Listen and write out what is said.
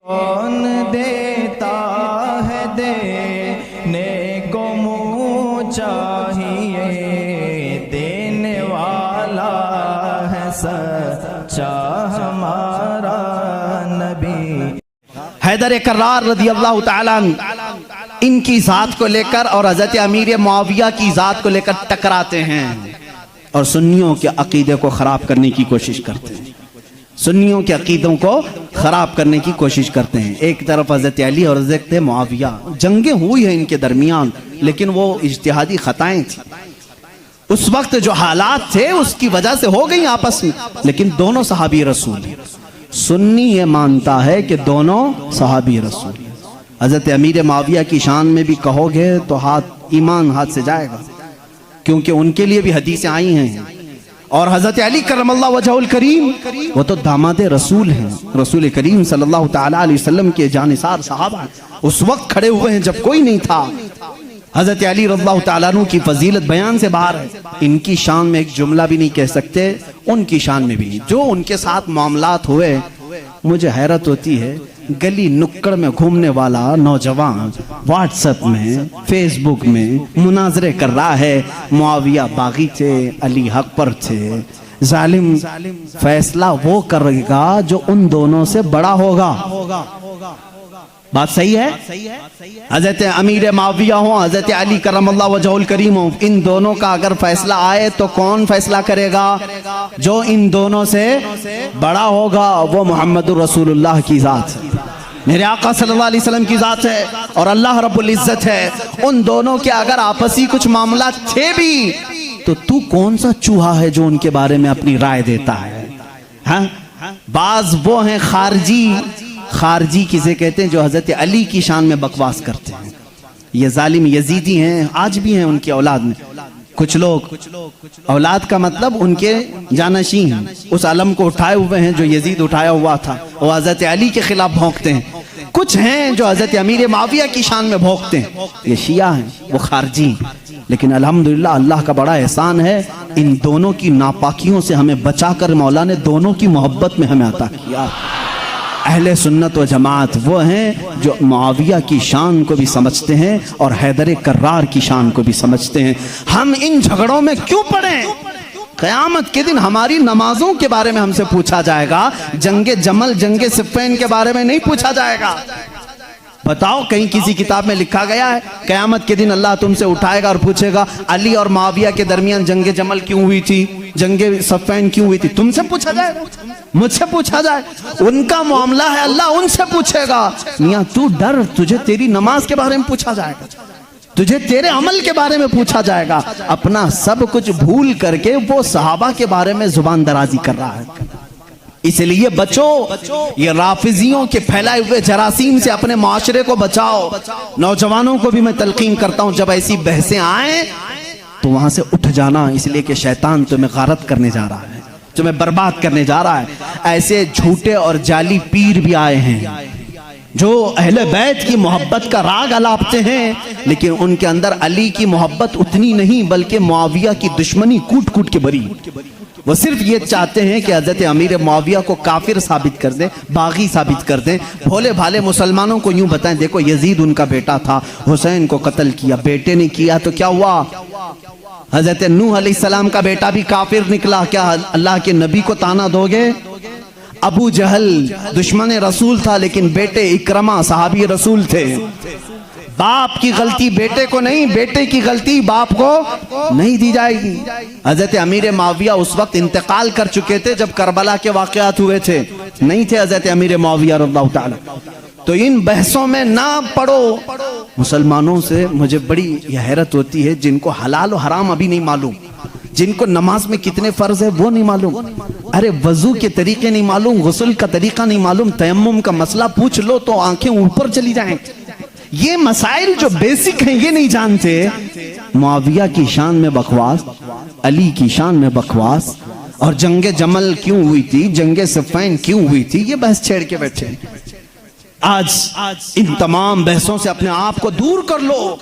کون دیتا ہے دینے کو منہ چاہیے، دینے والا ہے سچا ہمارا نبی۔ حیدر کرار رضی اللہ تعالیٰ عنہ ان کی ذات کو لے کر اور حضرت امیر معاویہ کی ذات کو لے کر ٹکراتے ہیں اور سنیوں کے عقیدے کو خراب کرنے کی کوشش کرتے ہیں، سنیوں کے عقیدوں کو خراب کرنے کی کوشش کرتے ہیں۔ ایک طرف حضرت علی اور حضرت معاویہ، جنگیں ہوئی ہیں ان کے درمیان، لیکن وہ اجتہادی خطائیں تھیں، اس وقت جو حالات تھے اس کی وجہ سے ہو گئی آپس میں، لیکن دونوں صحابی رسول ہیں۔ سنی یہ مانتا ہے کہ دونوں صحابی رسول ہیں۔ حضرت امیر معاویہ کی شان میں بھی کہو گے تو ایمان ہاتھ سے جائے گا، کیونکہ ان کے لیے بھی حدیثیں آئی ہیں۔ اور حضرت علی کرم اللہ وجہہ الکریم وہ تو داماد رسول ہیں، رسول کریم صلی اللہ تعالیٰ علیہ وسلم کے جانثار صحابہ اس وقت کھڑے ہوئے ہیں جب کوئی نہیں تھا۔ حضرت علی رضی اللہ تعالیٰ عنہ کی فضیلت بیان سے باہر ہے، ان کی شان میں ایک جملہ بھی نہیں کہہ سکتے، ان کی شان میں بھی نہیں۔ جو ان کے ساتھ معاملات ہوئے، مجھے حیرت ہوتی ہے، گلی نکڑ میں گھومنے والا نوجوان واٹس ایپ میں، فیس بک میں مناظرے کر رہا ہے، معاویہ باغی تھے، علی حق پر تھے، ظالم فیصلہ وہ کرے گا جو ان دونوں سے بڑا ہوگا۔ بات صحیح ہے؟ حضرت امیر معاویہ ہوں، حضرت علی کرم اللہ وجہہ الکریم ہوں، ان دونوں کا اگر فیصلہ آئے تو کون فیصلہ کرے گا؟ جو ان دونوں سے بڑا ہوگا، وہ محمد رسول اللہ کی ذات ہے، میرے آقا صلی اللہ علیہ وسلم کی ذات ہے اور اللہ رب العزت ہے۔ ان دونوں کے اگر آپسی کچھ معاملات تھے بھی تو تو کون سا چوہا ہے جو ان کے بارے میں اپنی رائے دیتا ہے؟ ہاں، بعض وہ ہیں خارجی کسے کہتے ہیں جو حضرت علی کی شان میں بکواس کرتے ہیں، یہ ظالم یزیدی ہیں، آج بھی ہیں ان کی اولاد میں کچھ لوگ، اولاد کا مطلب ان کے جانشین ہیں، اس علم کو اٹھائے ہوئے ہیں جو یزید اٹھایا ہوا تھا، وہ حضرت علی کے خلاف بھونکتے ہیں۔ کچھ ہیں جو حضرت امیر معاویہ کی شان میں بھونکتے ہیں، یہ شیعہ ہیں، وہ خارجی ہیں۔ لیکن الحمدللہ اللہ کا بڑا احسان ہے، ان دونوں کی ناپاکیوں سے ہمیں بچا کر مولا نے دونوں کی محبت میں ہمیں عطا کیا۔ اہل سنت و جماعت وہ ہیں جو معاویہ کی شان کو بھی سمجھتے ہیں اور حیدر کرار کی شان کو بھی سمجھتے ہیں۔ ہم ان جھگڑوں میں کیوں پڑیں؟ قیامت کے دن ہماری نمازوں کے بارے میں ہم سے پوچھا جائے گا، جنگ جمل، جنگ صفین کے بارے میں نہیں پوچھا جائے گا۔ بتاؤ کہیں کسی کتاب میں لکھا گیا ہے قیامت کے دن اللہ تم سے اٹھائے گا اور پوچھے گا علی اور معاویہ کے درمیان جنگ جمل کیوں ہوئی تھی، جنگ صفین کیوں ہوئی تھی؟ تم سے پوچھا جائے گا، مجھ سے پوچھا جائے؟ ان کا معاملہ ہے، اللہ ان سے پوچھے گا۔ میاں تو ڈر، تجھے تیری نماز کے بارے میں پوچھا جائے گا، تجھے تیرے عمل کے بارے میں پوچھا جائے گا۔ اپنا سب کچھ بھول کر کے وہ صحابہ کے بارے میں زبان درازی کر رہا ہے۔ اس لیے بچو، یہ رافضیوں کے پھیلائے ہوئے جراثیم سے اپنے معاشرے کو بچاؤ۔ نوجوانوں کو بھی میں تلقین کرتا ہوں، جب ایسی بحثیں آئیں تو وہاں سے اٹھ جانا، اس لیے کہ شیطان تمہیں غارت کرنے جا رہا ہے، تمہیں برباد کرنے جا رہا ہے۔ ایسے جھوٹے اور جعلی پیر بھی آئے ہیں جو اہل بیت کی محبت کا راگ الاپتے ہیں، لیکن ان کے اندر علی کی محبت اتنی نہیں بلکہ معاویہ کی دشمنی کوٹ کوٹ کے بری۔ وہ صرف یہ چاہتے ہیں کہ حضرت امیر معاویہ کو کافر ثابت کر دیں، باغی ثابت کر دیں، بھولے بھالے مسلمانوں کو یوں بتائیں دیکھو یزید ان کا بیٹا تھا، حسین کو قتل کیا، بیٹے نے کیا تو کیا ہوا؟ حضرت نوح علیہ السلام کا بیٹا بھی کافر نکلا، کیا اللہ کے نبی کو تانا دو گے؟ ابو جہل دشمن رسول تھا لیکن بیٹے اکرمہ صحابی رسول تھے۔ باپ کی غلطی بیٹے کو نہیں، بیٹے کی غلطی باپ کو نہیں دی جائے گی۔ حضرت امیر معاویہ اس وقت انتقال کر چکے تھے جب کربلا کے واقعات ہوئے تھے، نہیں تھے حضرت امیر معاویہ رضی اللہ تعالیٰ۔ تو ان بحثوں میں نہ پڑو۔ مسلمانوں سے مجھے بڑی یہ حیرت ہوتی ہے جن کو حلال و حرام ابھی نہیں معلوم، جن کو نماز میں کتنے فرض ہے وہ نہیں معلوم، ارے وضو کے طریقے نہیں معلوم، غسل کا طریقہ نہیں معلوم، تیمم کا مسئلہ پوچھ لو تو آنکھیں اوپر چلی جائیں۔ یہ مسائل جو بیسک ہیں یہ نہیں جانتے۔ معاویہ کی شان میں بکواس، علی کی شان میں بکواس، اور جنگ جمل کیوں ہوئی تھی، جنگ صفین کیوں ہوئی تھی، یہ بحث چھیڑ کے بیٹھے۔ آج ان تمام بحثوں سے اپنے آپ کو دور کر لو۔